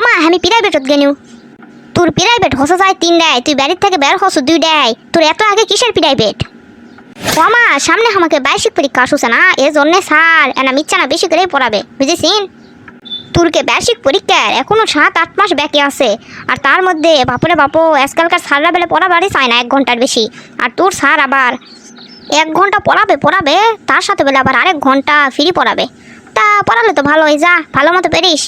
মা আমি প্রাইভেটত গেনু। তোর প্রাইভেট হসে যায় 3 দেয়, তুই বাড়ির থেকে বের হস 2 দেয়, তোর এত আগে কিসের প্রাইভেট? মা সামনে আমাকে বার্ষিক পরীক্ষা আসছে না, এ জন্য স্যার এনা মিচ্ছা না বেশি করেই পড়াবে, বুঝেছিন? তোরকে বার্ষিক পরীক্ষার এখনো 7-8 মাস বাকি আছে, আর তার মধ্যে বাপরে বাপু আজকালকার স্যাররা বেলে পড়াবারই চায় না 1 ঘন্টার বেশি। আর তোর স্যার আবার 1 ঘন্টা পড়াবে তার সাথে বেলে আবার আরেক ঘন্টা ফ্রি পড়াবে। তা পড়ালে তো ভালোই, যা ভালো মতো পেরিস,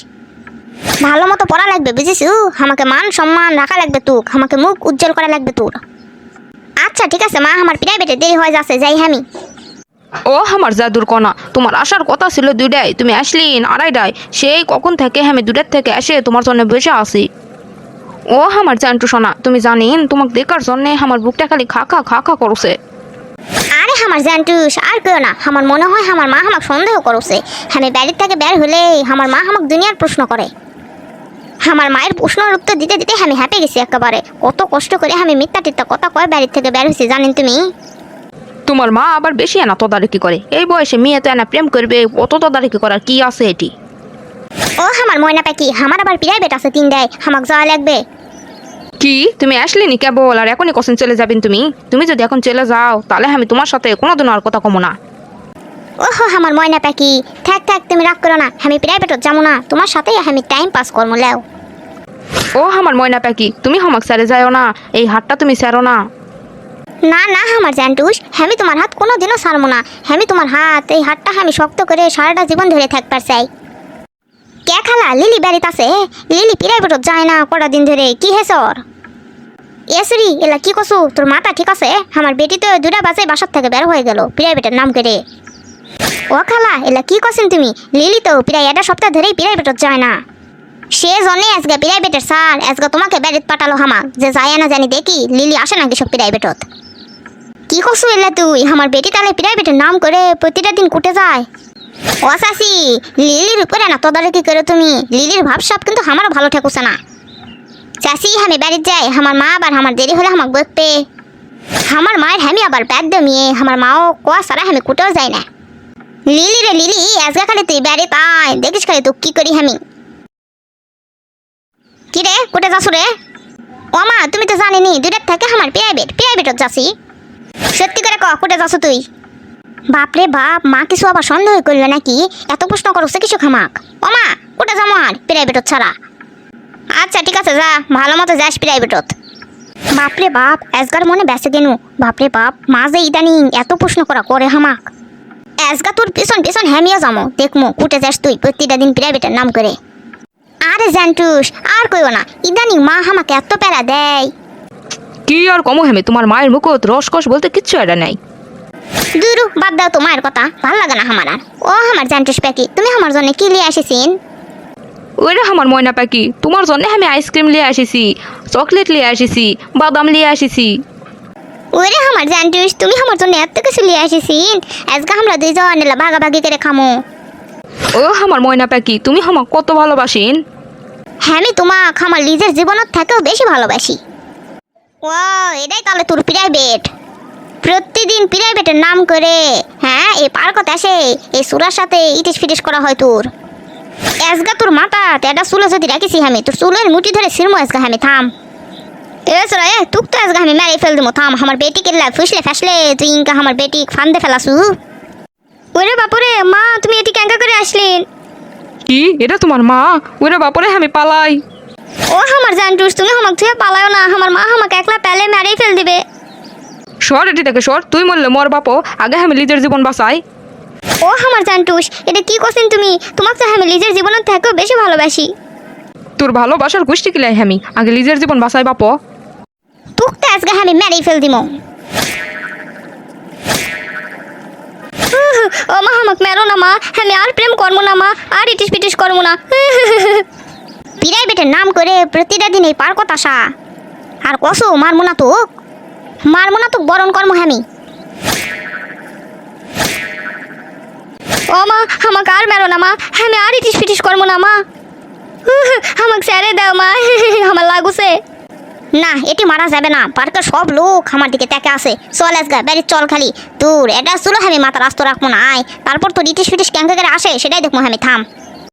ভালো মতো পড়া লাগবে, বুঝেছিস? আমাকে মান সম্মান রাখা লাগবে, তোর আমাকে মুখ উজ্জ্বল করা লাগবে তোর। আচ্ছা ঠিক আছে মা, আমার প্রাইভেটে দেরি হয়ে যাচ্ছে, যাই আমি। ও আমার জাদুর কণা, তোমার আসার কথা ছিল 2টায়, তুমি আসলি 2:30টায়। সেই কখন থেকে আমি 2টার থেকে এসে তোমার জন্য বসে আছি। ও আমার জান্টু সোনা, তুমি জানেন তোমাকে দেখার জন্য আমার বুকটা খালি খা খা খা খা করছে। আরে আমার জানটুস আর কেউ না, আমার মনে হয় আমার মা আমাকে সন্দেহ করছে। আমি বাড়ির থেকে বের হলে আমার মা আমাকে দুনিয়ার প্রশ্ন করে। আমার মায়ের প্রশ্নের উত্তর দিতে দিতে আমি হ্যাপে গেছি একেবারে। কত কষ্ট করে আমি মিথ্যা টিথ্যা কথা কয় বাড়ির থেকে বের হয়েছি, জানেন তুমি? তোমার মা আবার বেশি এনা তদারকি করে, এই বয়সে মেয়ে তো এনা প্রেম করবে, অত তদারকি করার কি আছে এটি? ও আমার ময়না পাখি, আমার আবার প্রাইভেট আছে 3 দেয়, আমাকে যাওয়া লাগবে। কি তুমি আসলে নি কেবল, আর এখনই কখন চলে যাবেন তুমি? তুমি যদি এখন চলে যাও তাহলে আমি তোমার সাথে কোনোদিন আর কথা কমো না। ওহো আমার ময়না পাখি, থাক থাক তুমি রাগ করো না, আমি প্রাইভেটত যাবো না, তোমার সাথেই আমি টাইম পাস করবো। লেও ও আমার ময়না পাখি, তুমি হমাক ছেড়ে যাও না, এই হাতটা তুমি ছাড়ো না। না না আমার জানটুস, আমি তোমার হাত কোনোদিনও ছাড়বো না। আমি তোমার হাত, এই হাতটা আমি শক্ত করে সারাটা জীবন ধরে থাকবার চাই। কে খালা লিলি বাড়িত আছে? লিলি প্রাইভেটত যায় না কটা দিন ধরে, কি হেস ওর? এসরি এলা কি কছু, তোর মাথা ঠিক আছে? আমার বেটি তো 2টা বাজে বাসার থেকে বের হয়ে গেল প্রাইভেটের নাম করে। ও খালা এলা কি করছেন তুমি? লিলি তো প্রায় 1 সপ্তাহ ধরেই প্রাইভেটত যায় না। সে জন্যই আজকে প্রাইভেটের স্যার আজকে তোমাকে বাড়িত পাঠালো হামাক, যে যায় না জানি দেখি লিলি আসে নাকি সব প্রাইভেটত। কি করছু এলা তুই? আমার বেটি তাহলে প্রাইভেটের নাম করে প্রতিটা দিন কুটে যায়। ও চাচি, লিলির উপরে না তদারকি করে তুমি, লিলির ভাবসাব কিন্তু আমারও ভালো ঠেকুছে না। চাচি আমি বাড়িতে যাই, আমার মা আবার আমার দেরি হলে আমাকে বকবে। আমার মায়ের আমি আবার ব্যাগ দমিয়ে আমার মাও কোয়া সারা আমি কুটেও যাই না। লিলি রে লিলি, আজকে খালি তুই বাড়িতে আয়, দেখিস খালি তুই কি করি আমি। কি রে কুটে যাচ্ছ রে? ও মা তুমি তো জানিনি 2টার থেকে আমার প্রাইভেটত যাচ্ছি। সত্যি করে ক কুটে যাচ্ছ তুই? বাপরে বাপ, মা কিছু আবার সন্দেহ করলো নাকি? এত প্রশ্ন করছে কিছু খামাক। ও মা কুটে যাবো আর প্রাইভেটত ছাড়া? আচ্ছা ঠিক আছে যা, ভালো মতো যাস প্রাইভেটত। বাপরে বাপ আজগার মনে বেঁচে গেনু। বাপরে বাপ, মা যে ইদানিং এত প্রশ্ন করা করে হামাক। আজগা তোর পিছন পিছন হ্যামিও যামো, দেখমো কুটে যাস তুই প্রতিটা দিন প্রাইভেটের নাম করে। আরে জান্টুস আর কইও না, ইদানিং মা আমাকে এত প্যারা দেয়। কি আর কমো হেমে, তোমার মায়ের মুখত রসকস বলতে কিচ্ছু এটা নাই। দুরু বাদ দাও তো মায়ের কথা, ভাল লাগে না আমার আর। ও আমার জান্টুস পাখি, তুমি আমার জন্য কি লিয়ে আসিছিন? ওরে আমার ময়না পাখি, তোমার জন্য আমি আইসক্রিম লিয়ে আসিছি, চকলেট লিয়ে আসিছি, বাদাম লিয়ে আসিছি। ওরে আমার জান্টুস, তুমি আমার জন্য এত কিছু লিয়ে আসিছিন, আজকে আমরা 2 জন এলা ভাগাভাগি করে খামো। ও আমার ময়না পাখি, তুমি আমাক কত ভালোবাসেন। হ্যাঁ আমি তোমাকে আমার নিজের জীবনের থেকেও বেশি ভালোবাসি। ও এটাই তাহলে তোর প্রাইভেট? প্রতিদিন প্রাইভেটের নাম করে হ্যাঁ এই পার্কত আসে এই সুরার সাথে ইটিস ফিটিস করা হয় তোর। আজগা তোর মাথা এটা চুলে যদি রাখিছি আমি, তোর চুলের মুঠি ধরে ছিড়মো আজগা আমি, থাম। এসরা তুক তো আজগা আমি মেরে ফেল দেবো, থাম। আমার বেটি কেলা ফুসলে ফ্যাসলে তুই ইনকা আমার বেটি ফান্দে ফেলাসু। ওরে বাপুরে মা, তুমি এটি ক্যাঙ্কা করে আসলেন? কি এটা তোমার মা? ওরে বাপরে আমি পালাই। ও আমার জান্টুস, তুমি আমাকে ধুয়ে পালাও না, আমার মা আমাকে একলা পেলে মেরেই ফেল দিবে। সর এটি থেকে সর, তুই মরলে মর বাপো, আগে আমি নিজের জীবন বাঁচাই। ও আমার জান্টুস, এটা কি করছেন তুমি? তোমাকে তো আমি নিজের জীবনের থেকেও বেশি ভালোবাসি। তোর ভালোবাসার গোষ্ঠী কিলাই আমি, আগে নিজের জীবন বাঁচাই বাপো। তুকতে আজকে আমি মেরেই ফেল দিমো। ও মা আমাকে মেরো না মা, আমি আর প্রেম করবো না মা, আর ইটিস পিটিস করবো না। প্রাইভেটের নাম করে প্রতিটা দিন এই পার্কত আসা, আর কসু মারমো না তোক বরণ কর্ম আমি। ও মা আমাকে আর মেরো না মা, আমি আর ইটিস পিটিস করবো না মা, আমাকে ছেড়ে দাও মা, আমার লাগুছে। না এটি মারা যাবে না, পার্কের সব লোক আমার দিকে তাকে আসে। চল আজগা বাড়ি চল, খালি তোর এটা চলো আমি মাথা রাস্তা রাখবো না, আয় তারপর তোর ইটিস ফিটিস ক্যাঙ্কা করে আসে সেটাই দেখবো আমি, থাম।